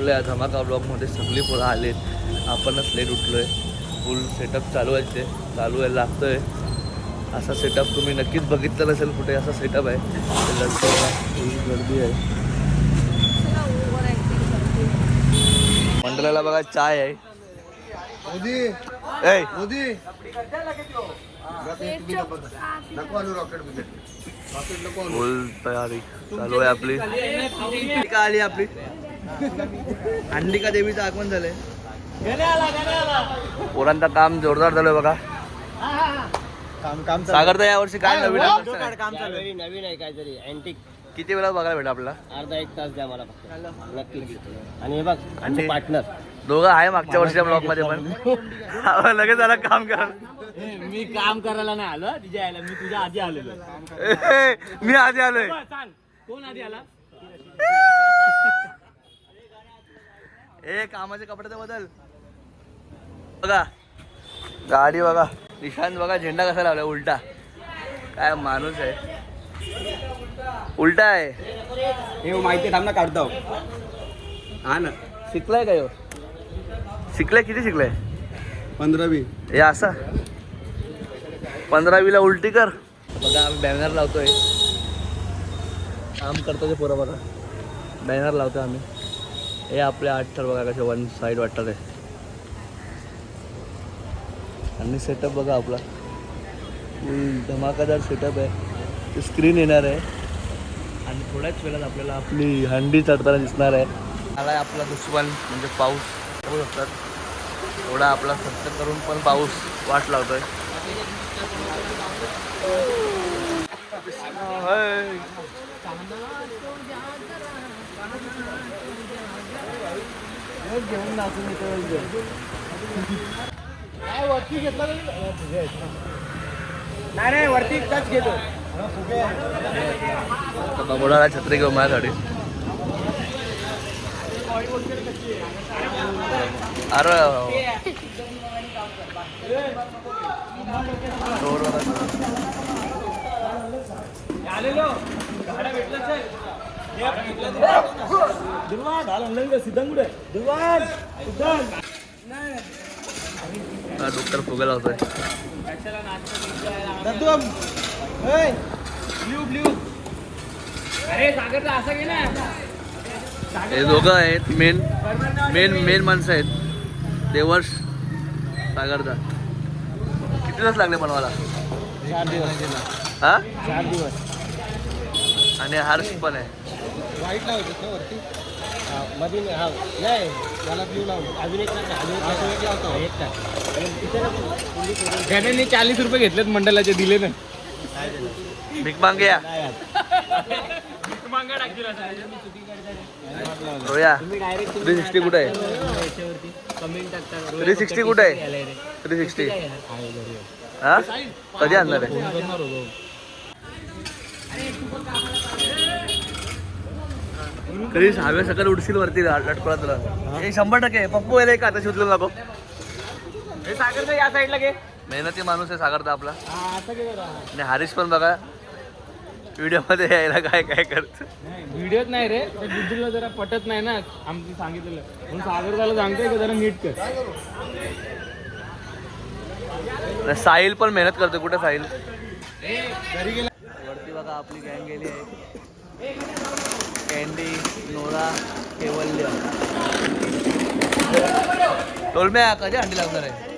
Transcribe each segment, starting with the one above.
आपल्या धमाका ब्लॉगमध्ये सगळी पोरं आलेत. आपणच लेट उठलो आहे. फुल सेटअप चालू आहे, ते चालू आहे, लागतो आहे. असा सेटअप तुम्ही नक्कीच बघितलं नसेल कुठे. असा सेटअप आहे. फुल गर्दी आहे. मंडळाला बघा चाय आहे. फुल तयारी चालू आहे आपली. का आली आपली अंडिका देवीचं आगमन झालंय. पोरांचं काम जोरदार झालंय बघा. सागर तर यावर्षी काय नवीन नवीन आहे काहीतरी अँटिक. किती वेळा बघायला भेटा आपल्याला? अर्धा एक तास द्या मला फक्त नक्की. आणि हे बघ आमचे पार्टनर दोघं आहे मागच्या वर्षीच्या ब्लॉग मध्ये पण. लगेच आला काम करा. मी काम करायला नाही आलो तुझ्या आयला. मी तुझ्या आधी आलेलो. मी आधी आलोय. सांग कोण आधी आला? ए कामाचे कपडे तर बदल. बघा गाडी बघा. निशांत बघा झेंडा कसा लावलाय उलटा. काय माणूस आहे. उलटा आहे हे माहिती थांब ना काढतो. हा ना शिकलाय काय? शिकलाय किती शिकलाय? 15वी. हे असा 15वीला उलटी कर. बघा आम्ही बॅनर लावतोय. काम करतो ते पोरं बघा. बॅनर लावतोय आम्ही. हे आपले 8 तर बघा कसे वन साईड वाटतात आहे. आणि सेटअप बघा आपला धमाकादार सेटअप आहे. ते स्क्रीन येणार आहे आणि थोड्याच वेळात आपल्याला आपली हंडी चढताना दिसणार आहे. आला आपला दुश्मन म्हणजे पाऊस. होऊ शकतात थोडा आपला खर्च करून पण पाऊस वाट लावतोय. घेऊन नाचून वरती घेतला नाही वरती टच घेतो. बघा छत्री घेऊ माझ्यासाठी. अरे डॉक्टर फुगेला होतोय. हे दोघं आहेत मेन माणसं आहेत. देवर्ष सागरदा. किती दिवस लागले बनवायला? 4 दिवस. हा 4 दिवस. आणि हर्ष पण आहे. वाईट लावतो ना वरती मध्ये. हा नाही मला ब्ल्यू लावतो. अजून एक लावतो. त्याने 40 रुपये घेतलेत मंडळाचे दिले ना. भीक मांगे या. रोया 360 कुठे आहे? 360 कुठे आहे? 360 हा कधी आणणार आहे? कधी हव्या सकाळी उडशील वरती लटकला तुला. हे 100% पप्पू यायला का आता शिवतलं नको. हे सागरचं या साईडला घे. मेहनती माणूस आहे सागरदा आपला. असं घे जरा. आणि हरीश पण बघा व्हिडिओ मध्ये यायला काय काय करत. व्हिडिओत नाही रे. ते बुद्धीला जरा पटत नाही ना आमची सांगितलेलं. म्हणून सागर झालं सांगतोय की जरा नीट कर. साहिल पण मेहनत करतो. कुठे साहिल? घरी गेला वरती बघा आपली गँग गेली आहे. कॅन्डी, नोरा, केवल्य. टोलम्या कधी हंडी लागणार आहे?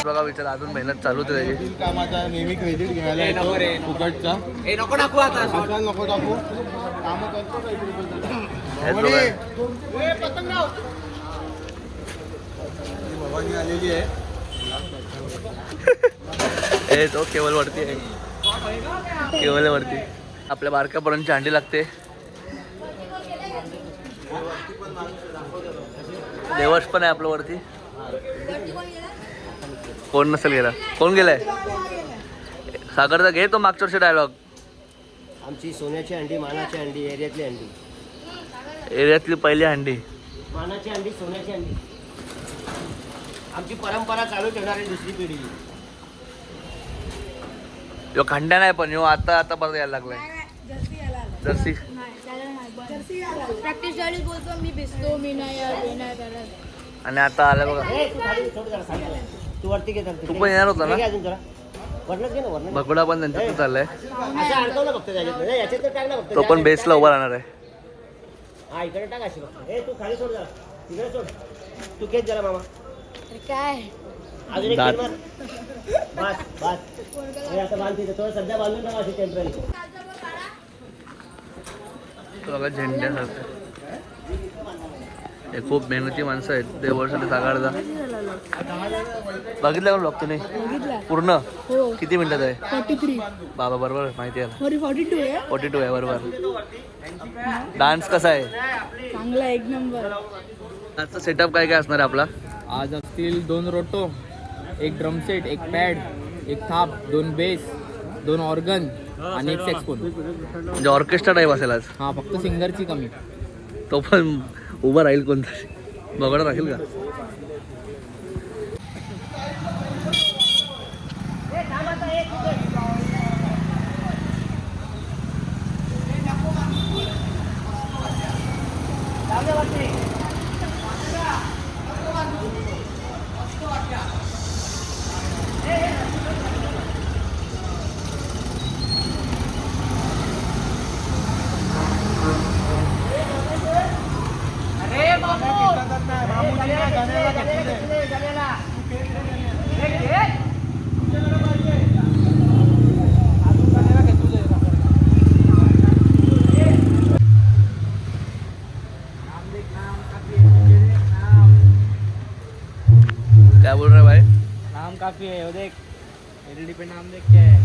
बघा विचार अजून मेहनत चालू आहे त्याची. कामाचा नेहमी क्रेडिट घ्यायला येतो फुकटचा. नको टाकू आता. नको टाकू. कामं करतो भवानी आलेली आहे. ए तो केवल वरती आहे. केवल वरती आपल्या बारक्यापर्यंतची हंडी लागते. देवश पण आहे आपल्या वरती. कोण नसेल गेला. कोण गेलाय? सागरचा घे तो मागच्या वर्षी डायलॉग. आमची सोन्याची अंडी, मानाची अंडी, एरियातली अंडी. एरियातली पहिली हंडी. मानाची अंडी, सोन्याची अंडी. आमची परंपरा चालू ठेवणारी दुसरी पिढी. यो खंड्या नाही पण यो आता परत यायला लागलाय. जर्सी प्रॅक्टिस झाली बोलतो मी भिजतो मी नाही त्याला. आणि आता आलं बघा. तू खाली सोड जरा, खाली. तू वरती घे जरा. तू पण येणार होता ना? घे अजून जरा. वरनच घे ना, वरनं घे. बगडा पण त्यांच्यातून चाललाय. असं अडकव ना फक्त त्याच्यात. नाही, याच्यात तर टाक ना फक्त. तो पण बेसला उभा राहणार आहे. हा, इकडे टाक अशी फक्त. तू खाली सोड जरा. तिकडे सोड. तू खेच जरा मामा. अरे काय अजून एक दात. खेच मार. बस, बस. हे असं बांध तिथे. थोडं सध्या बांधून टाका अशी टेम्पररी. बघा झेंड्यासारखं. हे खूप मेहनती माणसं आहेत. देवळसाठी सागाडचा बघितलं का ब्लॉग तुम्ही पूर्ण? हो किती मिनिटात आहे? 43 बाबा बरोबर माहिती आहे. 42 आहे 42 आहे बरोबर. डान्स कसा आहे? चांगला एक नंबर. आजचा सेटअप काय काय असणार आहे आपला? आज असतील 2 रोटो, एक ड्रम सेट, एक पॅड, एक थाप, 2 बेस, 2 ऑर्गन आणि एक सॅक्सफोन. म्हणजे ऑर्केस्ट्रा टाईप असेल आज. हा, फक्त सिंगरची कमी. तो पण उभा राहील कोणतरी, बघा राहील का? क्या बोल रहे भाई? नाम काफी है, वो देख एलईडी पे नाम देख क्या है.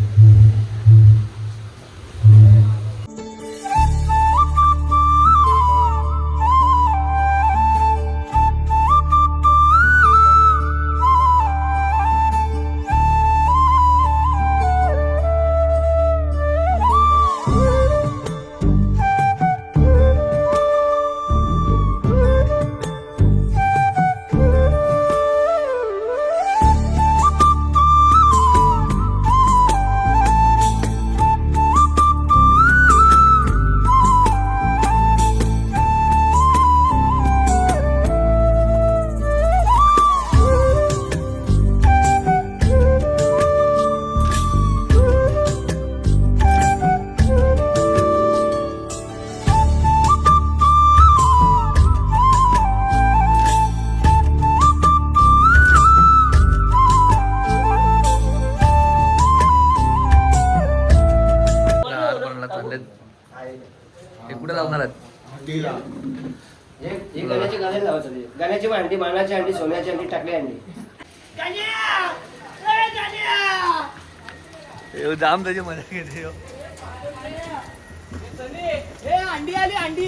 हार बनला चालले. हे कुठे लावणार आहेत? एक गण्याची गाण्याला लावायचं ते. गण्याची अंडी, मानाची अंडी, सोन्याची अंडी, टाकली अंडी. हे जाम त्याची मजा घेते हो. अंडी आली अंडी.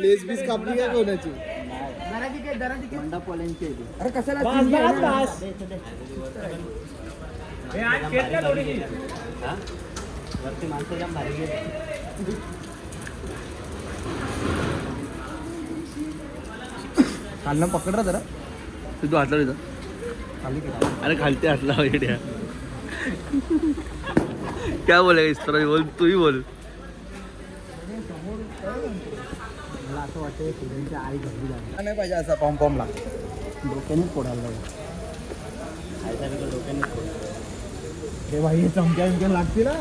लेस बीस कापली काय कोणाची? अरे कशाला चिंता आहे ना? वरती माणसं जाम भारी गेली. खालनं पकड रा जरा. तू हातला तिथं. अरे खालते हातला येड्या. क्या बोलेगा इस तरह? बोल, तू ही बोल. मला असं वाटतं स्टुडंटची आई घरी लागली. नाही पाहिजे असा पॉम्पॉमला. डोक्यानेच फोडायला लागला. आईसारखं डोक्यानेच फोडायला. हे भाई चमक्या बिमक्या लागते ना.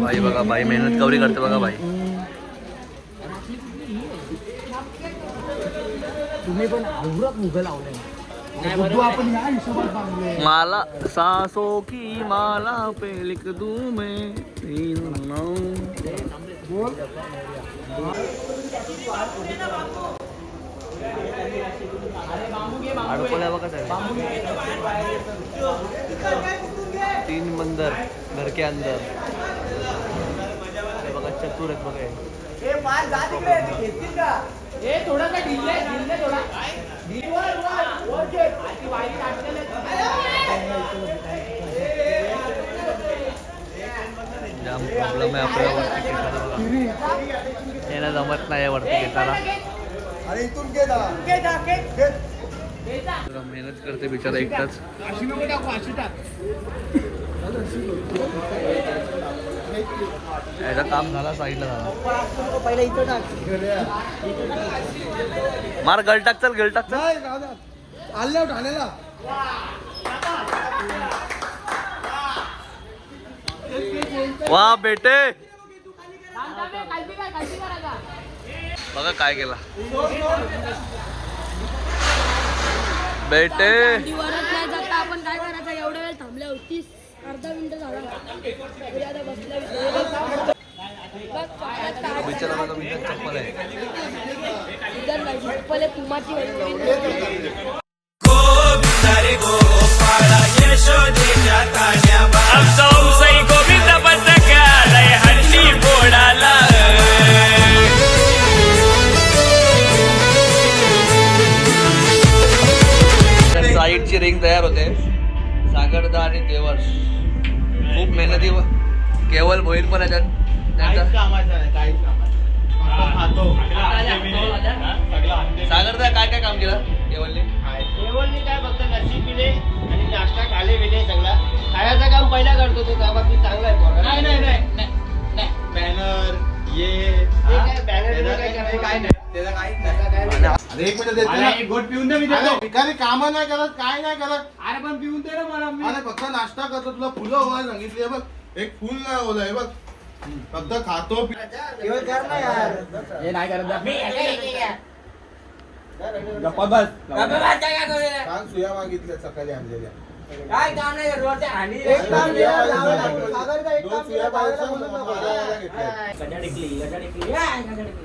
भाई बघा, भाई मेहनत कवरी करते बघा भाई. तुम्ही पण आवरत मुघं लावलंय. बुद्धू आपण या हिशोबात बांधले. माला सासों की माला पे लिख दूं मैं तीन नाम. बोल. अडकवल्या बघा त्याने. 3 बंदर घर के अंदर. हे बघा चतुर आहेत बघा हे. जाम जाम प्रॉब्लेम आहे आपल्याला वरती केसाला बघा. याला जमत नाही वरती केसाला. अरे इथून घे ना. जरा मेहनत करते बिचारा एकटाच. याचं काम झाला साईडला झाला. पहिला इथं टाक. मार गल टाक चल गल टाक चल. नाही राहू द्या. आल्या ठाण्याला. वा बेटे बघा काय केला बेटे. वरच नाही जाता आपण काय करायचं एवढा वेळ थांबल्या होतीस अर्धा मिनिट झाला तरी आता बसल्या बिचारा बघा मी चप्पल आहे. चप्पल आहे पुमाची साईडची रिंग तयार होते. सागरदा आणि देवर्ष खूप मेहनती. केवळ भोईर पण आहे त्यांचा. सागरदा काय काय काम केलं केवळने? केवळनी काय फक्त लस्सी पिले आणि नाश्ता खाले पिले सगळा. खायचं काम पहिला करतो तो त्या बाबतीत चांगला आहे. बॅनर ये बॅनर काय नाही त्याला काहीच नाही. अरे एक मिनिट देतो ना. एक घोट पिऊन दे मी देतो. भिकारी कामं नाही करत काय नाही करत. अरे पण पिऊन दे ना मला मी. अरे फक्त नाश्ता करतो तुला फुलं ओवायला सांगितली बघ. एक फुल नाही ओलाय बघ. फक्त खातो केवळ कर ना यार. हे नाही करत गप्पा बस. काल सुया मागितल्या सकाळी आणलेल्या. काय काम नाही करत वरती आणि एक काम सुया द्या, लावा पाहिजे. लागतो. सागरदा एक दोन काम सुया द्या, पाहिजे लावायला म्हणून बोलू बारा नका. वाजता घेतल्या. गजा टिकली.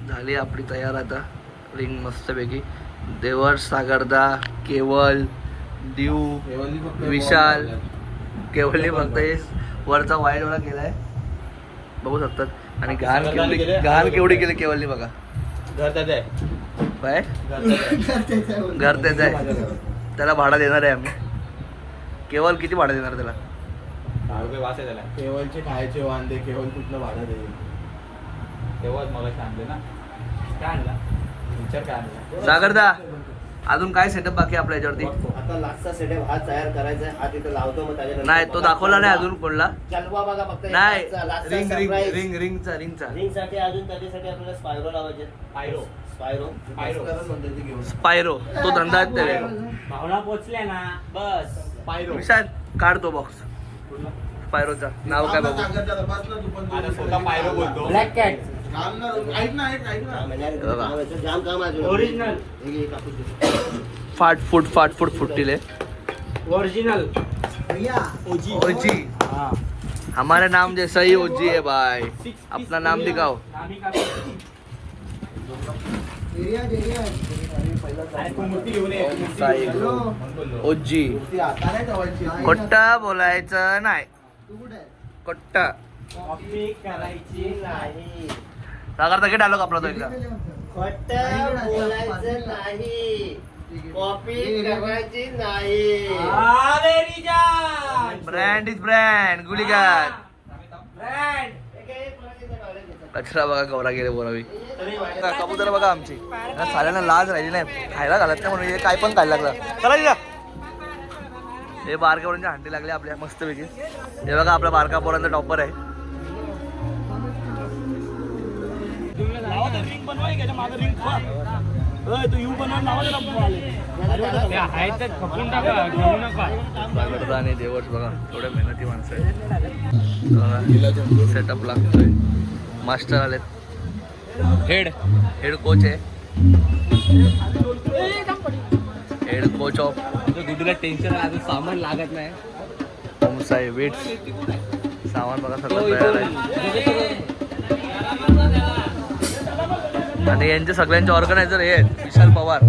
झाली आपली तयार आता रिंग मस्तपैकी. देवर्ष, सागरदा, केवल, दिव, विशाल. केवलने फक्त हे वरचा वाईट वाला केलाय बघू शकतात. आणि घाण केवढी केली केवलने बघा. घर त्याचं आहे. काय घर त्याचं आहे. त्याला भाडा देणार आहे आम्ही. केवल किती भाडा देणार त्याला? 10 रुपये वास आहे त्याला. केवळचे खायचे वांदे केवळ कुठलं भाडं देईल. तेव्हाच मला आणले ना. काय आणला विचार काय आणला. सागरदा अजून काय सेटअप बाकी आपल्या याच्यावरती? आता लास्टचा सेटअप हा तयार करायचा आहे. हा तिथे लावतो मग त्याच्यानंतर नाही तो दाखवला नाही अजून कोणला. जलवा बघा फक्त. नाही लास्टचा रिंग surprise. रिंगचा रिंग साठी अजून त्याच्यासाठी आपल्याला स्पायरो लावायचे. स्पायरो तो धंदा आहे त्याला. भावना पोचल्या ना बस. स्पायरो विशाल काढ तो बॉक्स स्पायरोचा. नाव काय बघू. पायरो बोलतो. Black cat. ऐक ना ऐक ना. जाम काम ओरिजिनल फाट फूट फुटतील ओरिजिनल ओजी. हमारे नाम जैसा ही ओजी है भाई. अपना नाम दिखाओ. ओजी. खोट्टा बोलायचं नाही. खोट्टा कॉपी करायची नाही. सागरदा के डायलॉग आपला तो एकदा. खोटं बोलायचं नाही. कॉपी करायची नाही. Brand is brand. गुलिगात कचरा बघा गौरा गेले बोरावी. कबूतर बघा आमची साऱ्यांना लाज राहिली नाही. खायला घालत नाही म्हणून हे काय पण खायला लागलं. चला या हे बारक्या पोरांच्या हंडी लागले आपल्या मस्तपैकी. हे बघा आपला बारका पोरांचा टॉपर आहे. सागरदा आणि देवर्ष बघा थोड्या मेहनती माणसं आहेत. सेटअप लागतोय. मास्टर आलेत. हेड कोच आहे. हेड कोच ऑफ दुधीला टेन्शन अजून सामान लागत नाही. होमसाई वेट सामान बघा सगळं तयार आहे. आणि यांचे सगळ्यांचे ऑर्गनायझर हे आहेत विशाल पवार,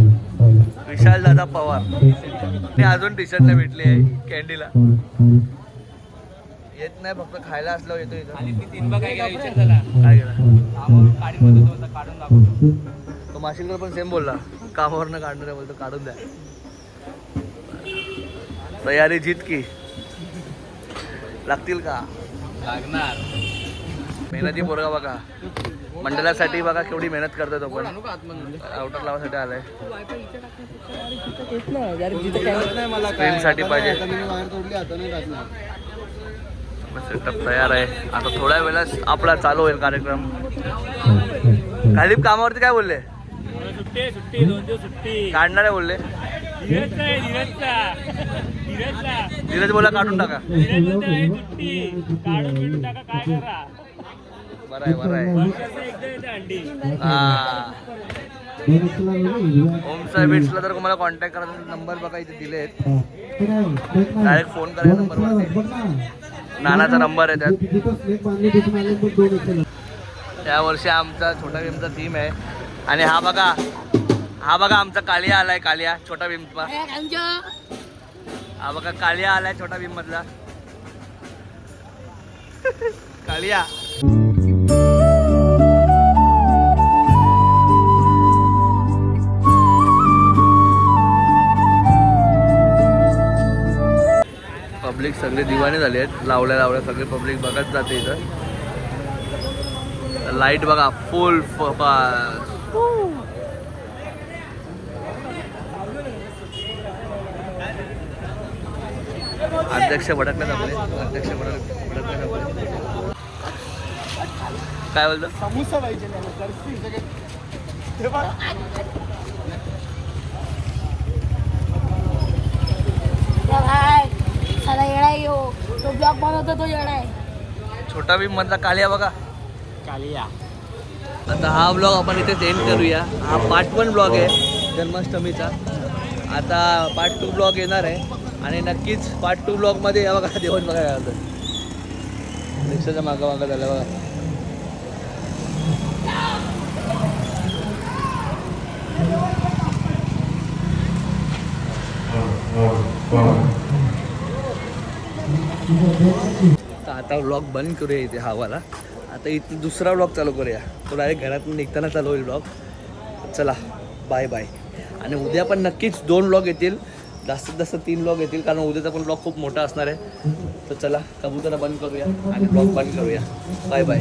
विशाल दादा पवार. आणि अजून टी शर्ट नाही भेटली आहे कॅन्डीला. येत नाही, फक्त खायला असल्यावर येतो इथं. आणि ती तीन काय केला विचार झाला काय केलं काढून दाखवतो. तो माशिलकर पण सेम बोलला, कामावरनं काढणार आहे बोलतो, काढून द्या. तयारी जीत की लागतील का? लागणार. मेहनती पोरगा बघा, मंडळासाठी बघा केवढी मेहनत करतोय तो पण. आउटर लावासाठी आलाय, स्क्रीनसाठी पाहिजे. सेटअप तयार आहे. आता थोड्या वेळात आपला चालू होईल कार्यक्रम. गालिब कामावरती काय बोलले? सुट्टी 2 दिवस सुट्टी. काढणार आहे बोलले. धीरज बोला काढून टाका. काढून टाका, काय करा. बरं आहे, बरं आहे. हा, ओम साहेब इट्सला जर तुम्हाला कॉन्टॅक्ट करायचा नंबर बघा इथे दिले आहेत. डायरेक्ट फोन करायचा नंबरवरती. नानाचा नंबर आहे त्यात. या वर्षी आमचा छोटा भीमचा थीम आहे. आणि हा बघा आमचा कालिया आलाय. कालिया छोटा भीमचा. हा बघा कालिया आलाय छोटा भीम मधला. कालिया. पब्लिक सगळे दिवाणे झाले आहेत. लावल्या सगळे पब्लिक बघत जाते इथं. लाईट बघा फुल. अध्यक्ष भडकण्यात आपले. अध्यक्ष भडकण्यात आपले. काय बोलतो? समोसा पाहिजे साला येडा आहे यो. तो ब्लॉग बनवतो तो येडा आहे. छोटा भीम मधला कालिया बघा. कालिया. आता हा ब्लॉग आपण इथे एंड करूया. हा पार्ट 1 ब्लॉग आहे जन्माष्टमीचा. आता पार्ट 2 ब्लॉग येणार आहे. आणि नक्कीच पार्ट 2 ब्लॉगमध्ये या बघा देवण बघा काय होतं. रिक्षाच्या मागं झालं बघा. आता व्लॉग बंद करूया इथे हवाला. आता इथे दुसरा व्लॉग चालू करूया. तो डायरेक्ट घरातून निघताना चालू होईल व्लॉग. चला बाय बाय. आणि उद्या पण नक्कीच 2 व्लॉग येतील. जास्तीत जास्त 3 व्लॉग येतील, कारण उद्याचा पण व्लॉग खूप मोठा असणार आहे. तर चला कबूतरा बंद करूया आणि व्लॉग बंद करूया. Bye bye.